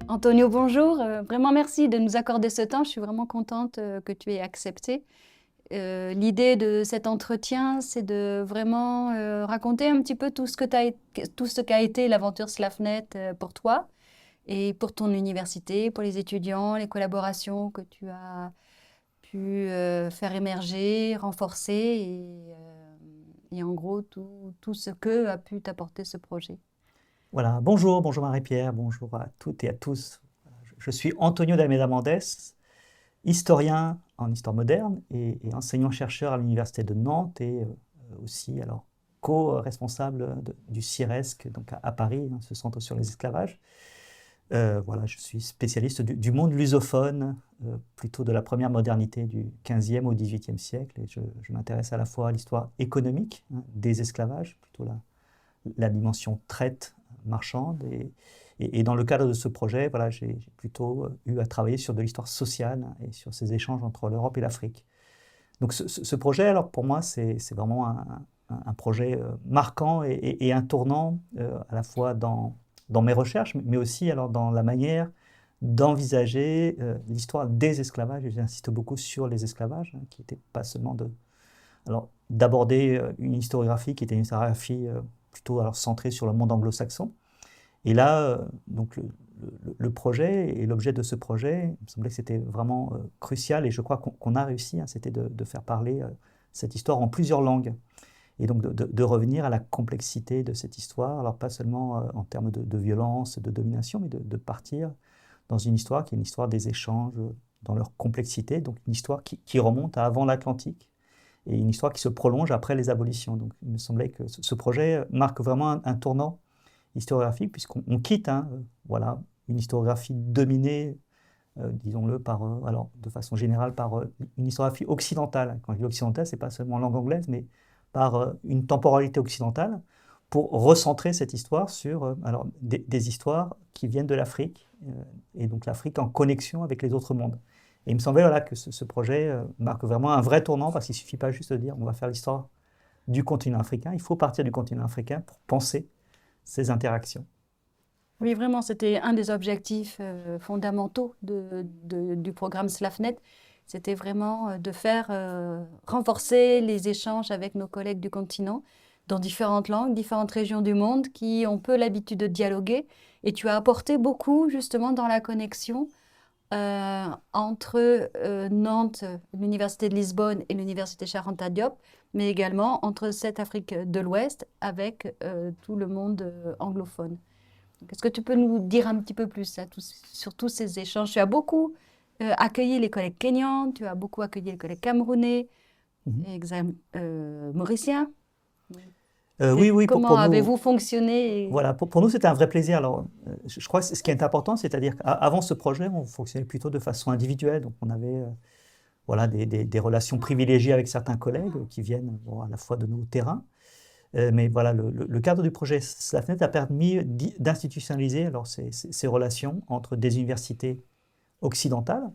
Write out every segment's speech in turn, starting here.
Antonio, bonjour. Vraiment merci de nous accorder ce temps. Je suis vraiment contente que tu aies accepté. L'idée de cet entretien, c'est de vraiment raconter un petit peu tout ce qu'a été l'aventure Slavnet pour toi et pour ton université, pour les étudiants, les collaborations que tu as pu faire émerger, renforcer et en gros tout ce que a pu t'apporter ce projet. Voilà, bonjour Marie-Pierre, bonjour à toutes et à tous. Je suis Antonio d'Almeida Mendes, historien en histoire moderne et enseignant-chercheur à l'Université de Nantes et aussi co-responsable du CIRESC donc à Paris, ce centre sur les esclavages. Voilà, je suis spécialiste du monde lusophone, plutôt de la première modernité du 15e au 18e siècle, et je m'intéresse à la fois à l'histoire économique des esclavages, plutôt la dimension traite marchande. Et dans le cadre de ce projet, voilà, j'ai plutôt eu à travailler sur de l'histoire sociale et sur ces échanges entre l'Europe et l'Afrique. Donc ce projet, alors pour moi, c'est vraiment un projet marquant et un tournant à la fois dans mes recherches, mais aussi alors dans la manière d'envisager l'histoire des esclavages. Et j'insiste beaucoup sur les esclavages, qui n'étaient pas seulement alors d'aborder une historiographie qui était une historiographie plutôt alors centrée sur le monde anglo-saxon. Et là, donc le projet et l'objet de ce projet, il me semblait que c'était vraiment crucial, et je crois qu'on a réussi, hein, c'était de faire parler cette histoire en plusieurs langues. Et donc de revenir à la complexité de cette histoire, alors pas seulement en termes de violence, de domination, mais de partir dans une histoire qui est une histoire des échanges dans leur complexité, donc une histoire qui remonte à avant l'Atlantique, et une histoire qui se prolonge après les abolitions. Donc il me semblait que ce projet marque vraiment un tournant historiographique, puisqu'on quitte voilà, une historiographie dominée, disons-le, alors, de façon générale, par une historiographie occidentale. Quand je dis occidentale, ce n'est pas seulement langue anglaise, mais par une temporalité occidentale, pour recentrer cette histoire sur alors, des histoires qui viennent de l'Afrique, et donc l'Afrique en connexion avec les autres mondes. Et il me semblait voilà, que ce projet marque vraiment un vrai tournant, parce qu'il ne suffit pas juste de dire on va faire l'histoire du continent africain, il faut partir du continent africain pour penser ces interactions. Oui, vraiment, c'était un des objectifs fondamentaux du programme SLAFNet. C'était vraiment de faire renforcer les échanges avec nos collègues du continent dans différentes langues, différentes régions du monde qui ont peu l'habitude de dialoguer. Et tu as apporté beaucoup justement dans la connexion entre Nantes, l'Université de Lisbonne et l'Université Charente Diop, mais également entre cette Afrique de l'Ouest avec tout le monde anglophone. Est-ce que tu peux nous dire un petit peu plus là, sur tous ces échanges? Tu as beaucoup accueilli les collègues kenyans, tu as beaucoup accueilli les collègues camerounais, Mhm. mauriciens. Oui, oui, Comment pour nous, avez-vous fonctionné voilà, pour nous, c'était un vrai plaisir. Alors, je crois que ce qui est important, c'est-à-dire qu'avant ce projet, on fonctionnait plutôt de façon individuelle. Donc, on avait voilà, des relations privilégiées avec certains collègues qui viennent bon, à la fois de nos terrains. Mais voilà, le cadre du projet SLAFNet a permis d'institutionnaliser alors ces relations entre des universités occidentales,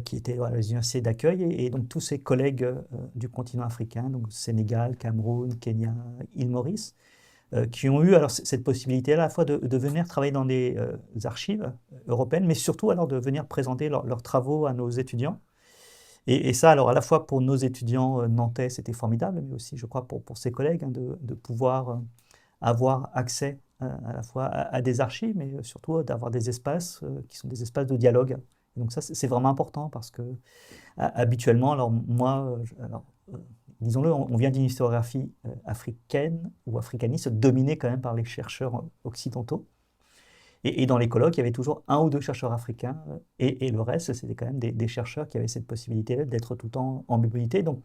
qui étaient voilà, les universités d'accueil, et donc tous ces collègues du continent africain, donc Sénégal, Cameroun, Kenya, île Maurice, qui ont eu alors cette possibilité à la fois de venir travailler dans des archives européennes, mais surtout alors de venir présenter leurs travaux à nos étudiants. Et ça, alors à la fois pour nos étudiants nantais, c'était formidable, mais aussi, je crois, pour ces collègues, hein, de pouvoir avoir accès à la fois à des archives, mais surtout d'avoir des espaces qui sont des espaces de dialogue. Et donc ça, c'est vraiment important, parce que habituellement, alors moi, disons-le, on vient d'une historiographie africaine ou africaniste dominée quand même par les chercheurs occidentaux. Et dans les colloques, il y avait toujours un ou deux chercheurs africains, et le reste, c'était quand même des chercheurs qui avaient cette possibilité d'être tout le temps en mobilité. Donc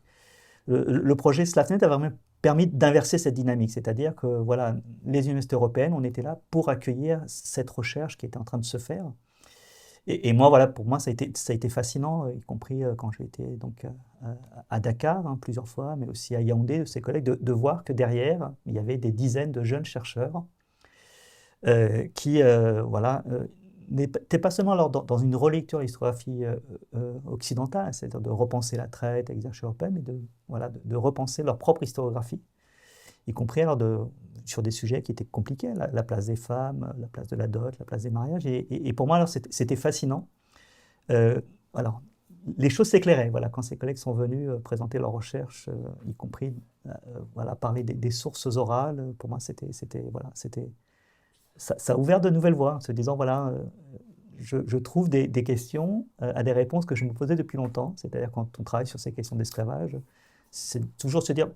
le projet SLAFNet a vraiment permis d'inverser cette dynamique, c'est-à-dire que voilà, les universités européennes, on était là pour accueillir cette recherche qui était en train de se faire. Et moi, voilà, pour moi, ça a été fascinant, y compris quand j'ai été donc, à Dakar plusieurs fois, mais aussi à Yaoundé, de ses collègues, de voir que derrière, il y avait des dizaines de jeunes chercheurs qui voilà, n'étaient pas seulement alors dans une relecture de l'historiographie occidentale, c'est-à-dire de repenser la traite avec les archives européennes, mais voilà, de repenser leur propre historiographie. y compris alors sur des sujets qui étaient compliqués, la place des femmes, la place de la dot, la place des mariages. Et pour moi, alors, c'était fascinant. Euh, alors, les choses s'éclairaient, voilà, quand ces collègues sont venus présenter leurs recherches, y compris voilà, parler des sources orales. Pour moi, voilà, ça a ouvert de nouvelles voies, en se disant, voilà, je trouve des questions à des réponses que je me posais depuis longtemps. C'est-à-dire quand on travaille sur ces questions d'esclavage, c'est toujours se dire,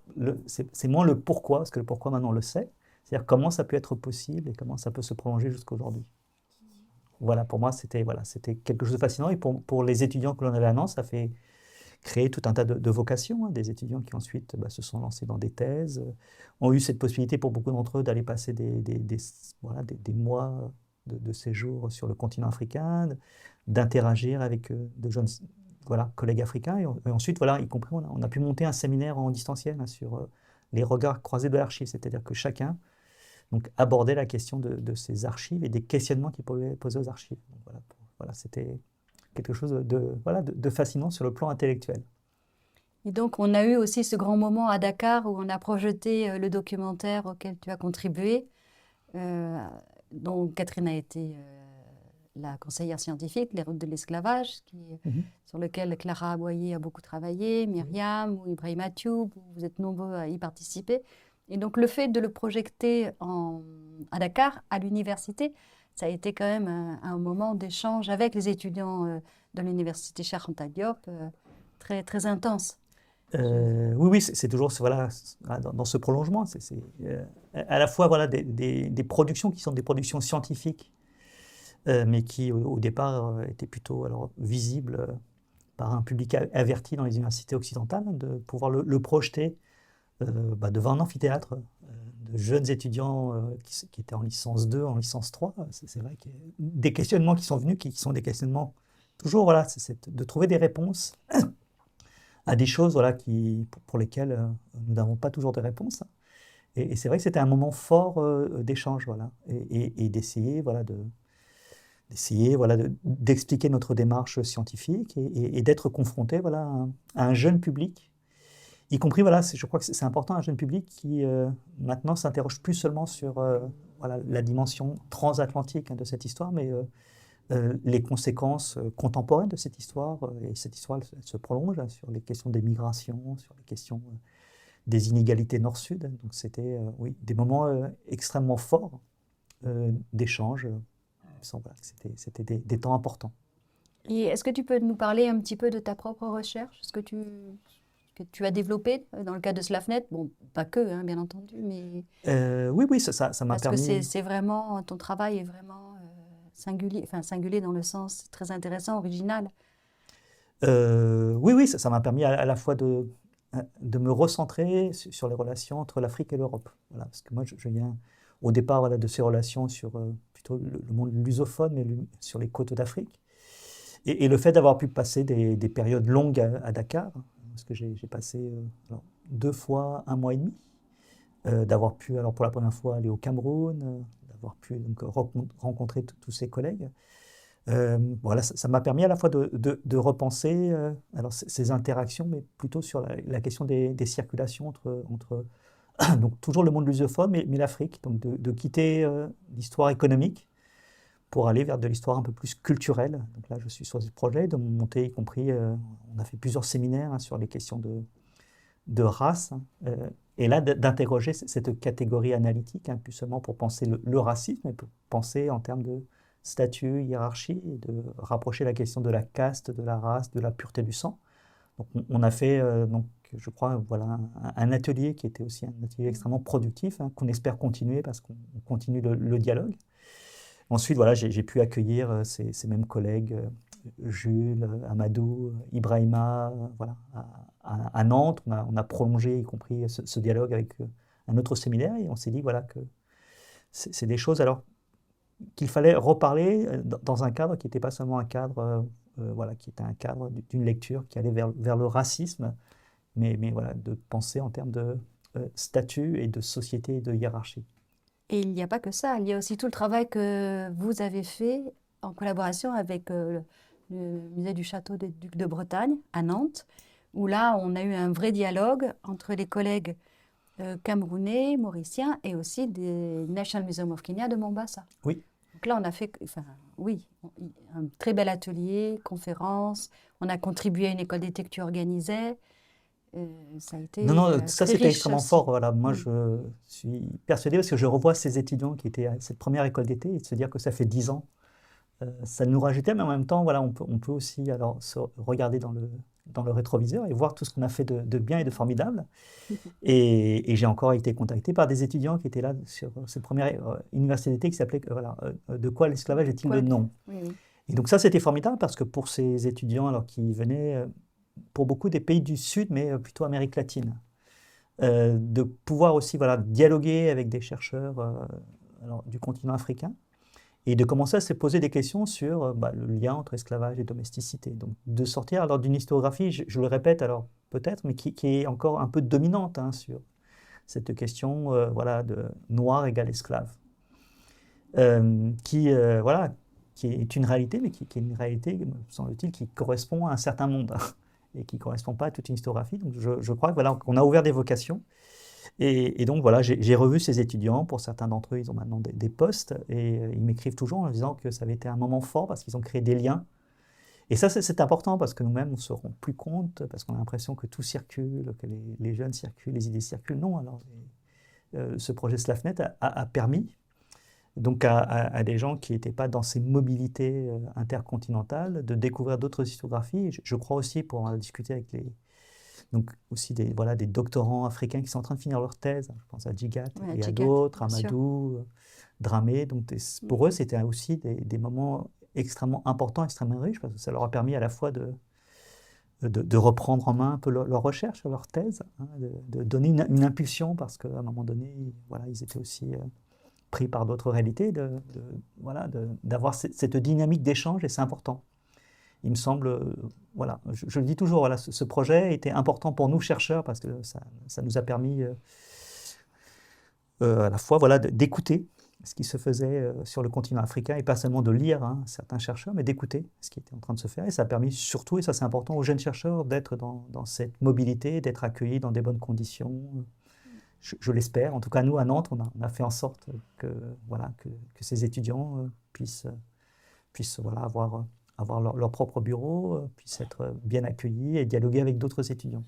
c'est moins le pourquoi, parce que le pourquoi maintenant on le sait, c'est-à-dire comment ça peut être possible et comment ça peut se prolonger jusqu'à aujourd'hui. Voilà, pour moi, c'était quelque chose de fascinant. Et pour les étudiants que l'on avait à Nantes, ça fait créer tout un tas de vocations, hein, des étudiants qui ensuite se sont lancés dans des thèses, ont eu cette possibilité pour beaucoup d'entre eux d'aller passer voilà, des mois de séjour sur le continent africain, d'interagir avec de jeunes voilà, collègues africains. Et ensuite, voilà, y compris, on a pu monter un séminaire en distanciel hein, sur les regards croisés de l'archive, c'est-à-dire que chacun donc, abordait la question de ces archives et des questionnements qu'il pouvait poser aux archives. Donc, voilà, c'était quelque chose voilà, de fascinant sur le plan intellectuel. Et donc, on a eu aussi ce grand moment à Dakar où on a projeté le documentaire auquel tu as contribué, dont Catherine a été la conseillère scientifique, Les routes de l'esclavage, sur lequel Clara Aboyer a beaucoup travaillé, Myriam ou Ibrahim Atioub, vous êtes nombreux à y participer. Et donc, le fait de le projeter à Dakar, à l'université, ça a été quand même un moment d'échange avec les étudiants de l'université Cheikh Anta Diop, très, très intense. Oui, c'est toujours voilà, dans ce prolongement. À la fois voilà, des productions qui sont des productions scientifiques, mais qui au départ étaient plutôt alors, visibles par un public averti dans les universités occidentales, de pouvoir le projeter devant un amphithéâtre de jeunes étudiants qui étaient en licence 2, en licence 3. C'est vrai qu'il y a des questionnements qui sont venus, qui sont des questionnements toujours, voilà, c'est de trouver des réponses à des choses voilà, pour lesquelles nous n'avons pas toujours de réponses. Et c'est vrai que c'était un moment fort d'échange, voilà, et d'essayer voilà, d'expliquer notre démarche scientifique et d'être confronté voilà, à un jeune public, y compris, voilà, je crois que c'est important, un jeune public qui maintenant s'interroge plus seulement sur voilà, la dimension transatlantique hein, de cette histoire, mais les conséquences contemporaines de cette histoire. Et cette histoire elle se prolonge hein, sur les questions des migrations, sur les questions des inégalités nord-sud. Donc c'était oui, des moments extrêmement forts d'échange. Voilà, c'était des temps importants. Et est-ce que tu peux nous parler un petit peu de ta propre recherche, ce que tu as développé dans le cas de Slavnet? Bon, pas que, hein, bien entendu, mais oui, ça m'a parce que permis. c'est vraiment, ton travail est vraiment singulier, enfin singulier dans le sens très intéressant, original. Oui, ça m'a permis à la fois de me recentrer sur les relations entre l'Afrique et l'Europe. Voilà, parce que moi, je viens au départ voilà, de ces relations sur plutôt le monde lusophone, mais sur les côtes d'Afrique. Et le fait d'avoir pu passer des périodes longues à Dakar, parce que j'ai passé alors, 2 fois 1 mois et demi, d'avoir pu, alors pour la première fois, aller au Cameroun, d'avoir pu donc, rencontrer tous ces collègues. Voilà, ça m'a permis à la fois de repenser alors ces interactions, mais plutôt sur la question des circulations entre donc toujours le monde lusophone, mais l'Afrique, donc de quitter l'histoire économique pour aller vers de l'histoire un peu plus culturelle. Donc là, je suis sur ce projet de monter, y compris, on a fait plusieurs séminaires hein, sur les questions de race, hein, et là d'interroger cette catégorie analytique, hein, plus seulement pour penser le racisme, mais pour penser en termes de statut, hiérarchie, et de rapprocher la question de la caste, de la race, de la pureté du sang. Donc on a fait, donc, je crois, voilà, un atelier qui était aussi un atelier extrêmement productif, hein, qu'on espère continuer parce qu'on continue le dialogue. Ensuite, voilà, j'ai pu accueillir ces mêmes collègues, Jules, Amadou, Ibrahima, voilà, à Nantes. On a prolongé, y compris, ce dialogue avec un autre séminaire, et on s'est dit voilà, que c'est des choses alors qu'il fallait reparler dans un cadre qui n'était pas seulement un cadre, voilà, qui était un cadre d'une lecture qui allait vers le racisme, mais voilà, de penser en termes de statut et de société et de hiérarchie. Et il n'y a pas que ça, il y a aussi tout le travail que vous avez fait en collaboration avec le musée du château des Ducs de Bretagne à Nantes, où là, on a eu un vrai dialogue entre les collègues camerounais, mauriciens et aussi des National Museum of Kenya de Mombasa. Oui. Donc là, on a fait, enfin, oui, un très bel atelier, conférence. On a contribué à une école d'été que tu organisais. Ça a été Non, ça très c'était riche extrêmement fort. aussi. Voilà. Moi, Mm. je suis persuadé parce que je revois ces étudiants qui étaient à cette première école d'été et de se dire que ça fait 10 ans. Ça nous rajoutait, mais en même temps, voilà, on peut aussi alors, se regarder dans le rétroviseur et voir tout ce qu'on a fait de bien et de formidable. Et j'ai encore été contacté par des étudiants qui étaient là sur cette première université d'été qui s'appelait voilà, De quoi l'esclavage est-il le Quoi? nom? Oui, oui. Et donc ça, c'était formidable parce que pour ces étudiants, alors qui venaient pour beaucoup des pays du Sud, mais plutôt Amérique latine, de pouvoir aussi voilà, dialoguer avec des chercheurs alors, du continent africain et de commencer à se poser des questions sur le lien entre esclavage et domesticité. Donc de sortir alors d'une historiographie, je le répète alors peut-être, mais qui est encore un peu dominante hein, sur cette question voilà, de noir égale esclave, voilà, qui est une réalité, mais qui est une réalité, me semble-t-il, qui correspond à un certain monde et qui ne correspond pas à toute une historiographie. Donc je crois que, voilà, qu'on a ouvert des vocations. Et donc voilà, j'ai revu ces étudiants. Pour certains d'entre eux, ils ont maintenant des postes et ils m'écrivent toujours en disant que ça avait été un moment fort parce qu'ils ont créé des liens. Et ça, c'est important parce que nous-mêmes, on ne se rend plus compte, parce qu'on a l'impression que tout circule, que les jeunes circulent, les idées circulent. Non, alors ce projet SLAFNet a permis donc à des gens qui n'étaient pas dans ces mobilités intercontinentales de découvrir d'autres historiographies. Je crois aussi, pour en discuter avec donc aussi voilà, des doctorants africains qui sont en train de finir leur thèse. Je pense à Djigat Ouais, et à Djigat, d'autres, bien sûr. Amadou, Dramé. Donc pour eux, c'était aussi des moments extrêmement importants, extrêmement riches, parce que ça leur a permis à la fois de reprendre en main un peu leur recherche, leur thèse, hein, de donner une impulsion, parce qu'à un moment donné, voilà, ils étaient aussi pris par d'autres réalités, voilà, d'avoir cette dynamique d'échange, et c'est important. Il me semble, voilà, je le dis toujours, voilà, ce projet était important pour nous chercheurs parce que ça nous a permis à la fois voilà, d'écouter ce qui se faisait sur le continent africain et pas seulement de lire hein, certains chercheurs, mais d'écouter ce qui était en train de se faire. Et ça a permis surtout, et ça c'est important, aux jeunes chercheurs d'être dans cette mobilité, d'être accueillis dans des bonnes conditions. Je l'espère. En tout cas, nous, à Nantes, on a fait en sorte que, voilà, que ces étudiants puissent voilà, avoir leur propre bureau, puissent être bien accueillis et dialoguer avec d'autres étudiants.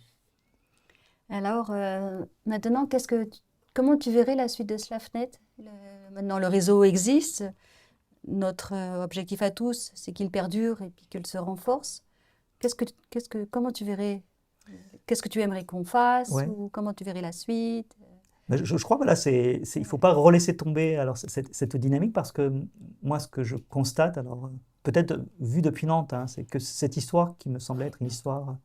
Alors, maintenant, comment tu verrais la suite de SLAFNet? Maintenant, le réseau existe. Notre objectif à tous, c'est qu'il perdure et puis qu'il se renforce. Comment tu verrais? Qu'est-ce que tu aimerais qu'on fasse Ouais. ou comment tu verrais la suite? Mais je crois voilà, il ne faut pas relaisser tomber alors, cette dynamique parce que moi, ce que je constate, alors peut-être vu depuis Nantes, hein, c'est que cette histoire qui me semblait être une histoire,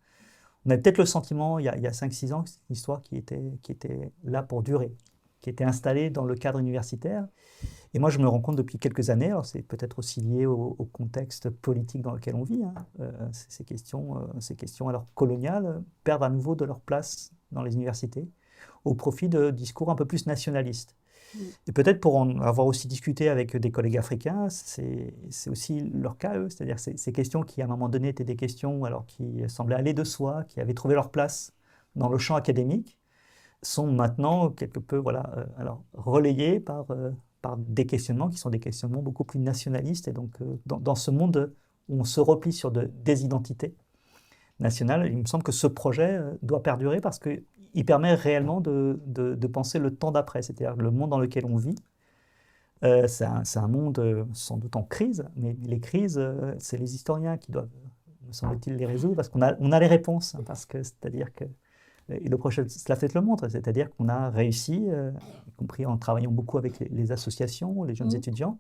on avait peut-être le sentiment il y a 5-6 ans que c'est une histoire qui était là pour durer, qui était installée dans le cadre universitaire. Et moi, je me rends compte depuis quelques années, alors c'est peut-être aussi lié au contexte politique dans lequel on vit, hein, ces questions alors coloniales perdent à nouveau de leur place dans les universités au profit de discours un peu plus nationalistes. Et peut-être pour en avoir aussi discuté avec des collègues africains, c'est aussi leur cas, eux, c'est-à-dire ces questions qui, à un moment donné, étaient des questions alors, qui semblaient aller de soi, qui avaient trouvé leur place dans le champ académique, sont maintenant quelque peu voilà, alors, relayées par des questionnements qui sont des questionnements beaucoup plus nationalistes. Et donc, dans ce monde où on se replie sur des identités nationales, il me semble que ce projet doit perdurer parce qu'il permet réellement de penser le temps d'après, c'est-à-dire le monde dans lequel on vit. C'est un monde sans doute en crise, mais les crises, c'est les historiens qui doivent, me semble-t-il, les résoudre parce qu'on a les réponses. Hein, parce que c'est-à-dire que, et le projet SLAFNet le montre, c'est-à-dire qu'on a réussi, y compris en travaillant beaucoup avec les associations, les jeunes étudiants,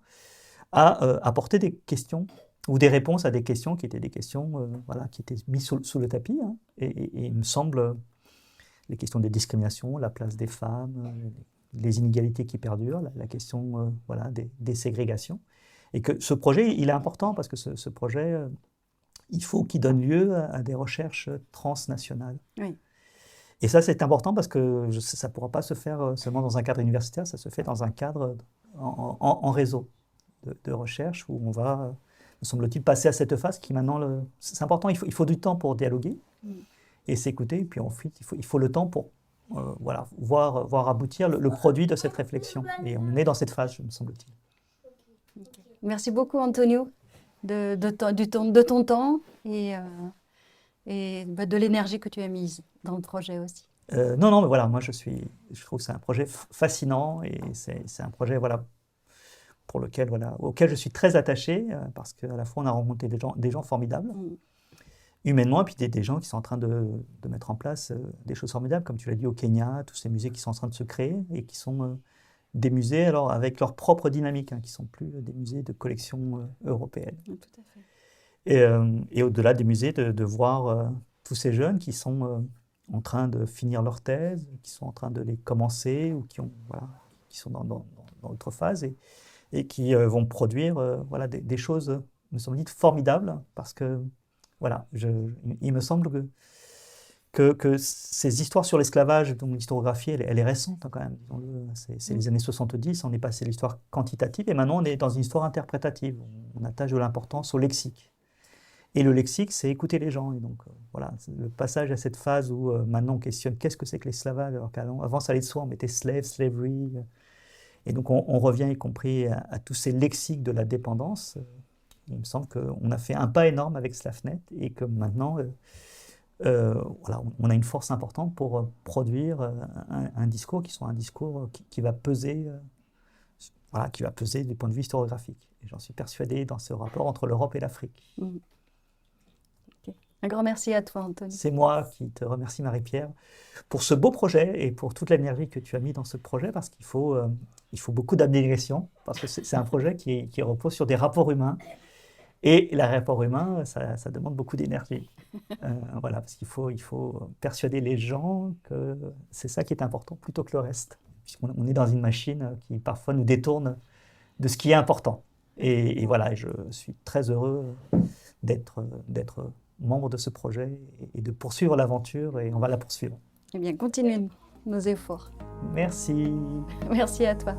à apporter des questions ou des réponses à des questions qui étaient des questions voilà, qui étaient mises sous le tapis. Hein, et il me semble, les questions des discriminations, la place des femmes, les inégalités qui perdurent, la question voilà, des ségrégations. Et que ce projet, il est important parce que ce projet, il faut qu'il donne lieu à des recherches transnationales. Oui. Et ça, c'est important parce que ça ne pourra pas se faire seulement dans un cadre universitaire, ça se fait dans un cadre en réseau de recherche où on va, me semble-t-il, passer à cette phase qui maintenant, c'est important, il faut du temps pour dialoguer et s'écouter, et puis ensuite, il faut le temps pour voilà, voir aboutir le produit de cette réflexion. Et on est dans cette phase, me semble-t-il. Merci beaucoup, Antonio, de ton temps et de l'énergie que tu as mise dans le projet aussi. Non, mais voilà, moi je trouve que c'est un projet fascinant et c'est un projet voilà, auquel je suis très attaché parce qu'à la fois on a rencontré des gens formidables, humainement, et puis des gens qui sont en train de mettre en place des choses formidables, comme tu l'as dit au Kenya, tous ces musées qui sont en train de se créer et qui sont des musées alors avec leur propre dynamique, qui ne sont plus des musées de collection européenne. Tout à fait. Et au-delà des musées, de voir tous ces jeunes qui sont en train de finir leur thèse, qui sont en train de les commencer ou qui sont dans d'autres phases et qui vont produire voilà, des choses, me semble-t-il, formidables parce que voilà, il me semble que ces histoires sur l'esclavage, dont l'historiographie, elle est récente quand même. C'est les années 70, on est passé de l'histoire quantitative et maintenant on est dans une histoire interprétative. On attache de l'importance au lexique. Et le lexique, c'est écouter les gens. Et donc, voilà, le passage à cette phase où maintenant on questionne qu'est-ce que c'est que l'esclavage, alors qu'avant ça allait de soi, on mettait slave, slavery. Et donc on revient, y compris à tous ces lexiques de la dépendance. Il me semble qu'on a fait un pas énorme avec SLAFNet et que maintenant, voilà, on a une force importante pour produire un discours qui soit un discours qui va peser, voilà, qui va peser du point de vue historiographique. Et j'en suis persuadé dans ce rapport entre l'Europe et l'Afrique. Un grand merci à toi, Anthony. C'est moi qui te remercie, Marie-Pierre, pour ce beau projet et pour toute l'énergie que tu as mis dans ce projet, parce qu'il faut beaucoup d'abnégation, parce que c'est un projet qui repose sur des rapports humains. Et les rapports humains, ça demande beaucoup d'énergie. Voilà, parce qu'il faut persuader les gens que c'est ça qui est important plutôt que le reste, puisqu'on est dans une machine qui parfois nous détourne de ce qui est important. Et voilà, je suis très heureux d'être membre de ce projet et de poursuivre l'aventure, et on va la poursuivre. Eh bien, continuez nos efforts. Merci. Merci à toi.